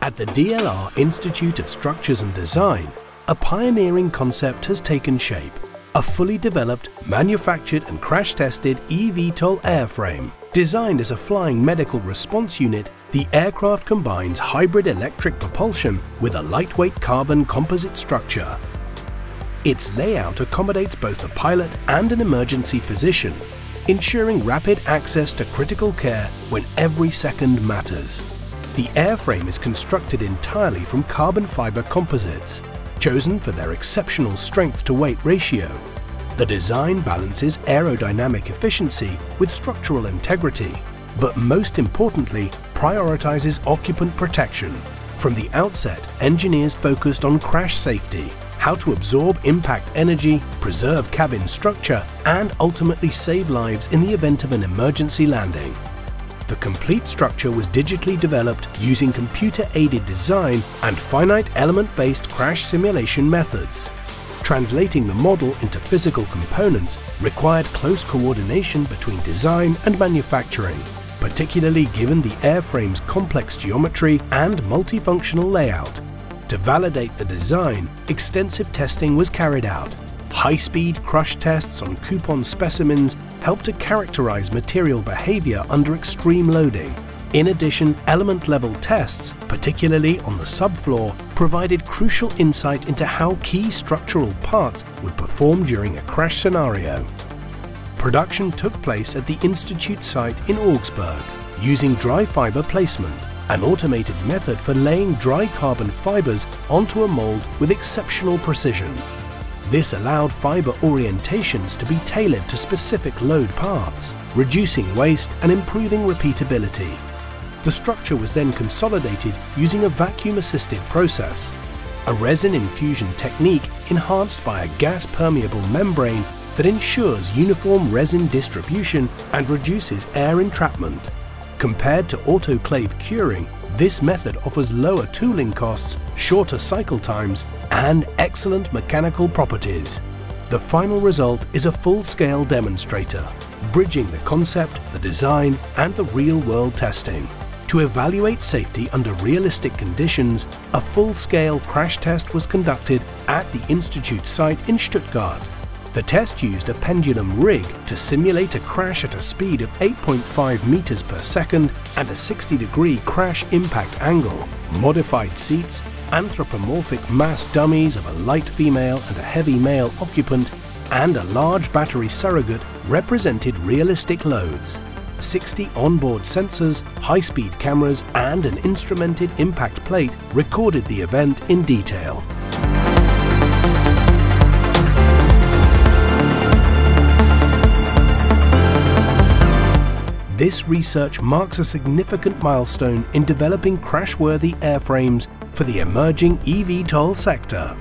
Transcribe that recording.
At the DLR Institute of Structures and Design, a pioneering concept has taken shape. A fully developed, manufactured and crash-tested eVTOL airframe. Designed as a flying medical response unit, the aircraft combines hybrid electric propulsion with a lightweight carbon composite structure. Its layout accommodates both a pilot and an emergency physician, ensuring rapid access to critical care when every second matters. The airframe is constructed entirely from carbon fiber composites, chosen for their exceptional strength-to-weight ratio. The design balances aerodynamic efficiency with structural integrity, but most importantly, prioritizes occupant protection. From the outset, engineers focused on crash safety, how to absorb impact energy, preserve cabin structure, and ultimately save lives in the event of an emergency landing. The complete structure was digitally developed using computer-aided design and finite element-based crash simulation methods. Translating the model into physical components required close coordination between design and manufacturing, particularly given the airframe's complex geometry and multifunctional layout. To validate the design, extensive testing was carried out. High-speed crush tests on coupon specimens helped to characterize material behavior under extreme loading. In addition, element-level tests, particularly on the subfloor, provided crucial insight into how key structural parts would perform during a crash scenario. Production took place at the Institute site in Augsburg, using dry fiber placement, an automated method for laying dry carbon fibers onto a mold with exceptional precision. This allowed fiber orientations to be tailored to specific load paths, reducing waste and improving repeatability. The structure was then consolidated using a vacuum-assisted process, a resin infusion technique enhanced by a gas-permeable membrane that ensures uniform resin distribution and reduces air entrapment. Compared to autoclave curing, this method offers lower tooling costs, shorter cycle times, and excellent mechanical properties. The final result is a full-scale demonstrator, bridging the concept, the design, and the real-world testing. To evaluate safety under realistic conditions, a full-scale crash test was conducted at the Institute site in Stuttgart. The test used a pendulum rig to simulate a crash at a speed of 8.5 meters per second and a 60-degree crash impact angle. Modified seats, anthropomorphic mass dummies of a light female and a heavy male occupant, and a large battery surrogate represented realistic loads. 60 onboard sensors, high-speed cameras, and an instrumented impact plate recorded the event in detail. This research marks a significant milestone in developing crash-worthy airframes for the emerging eVTOL sector.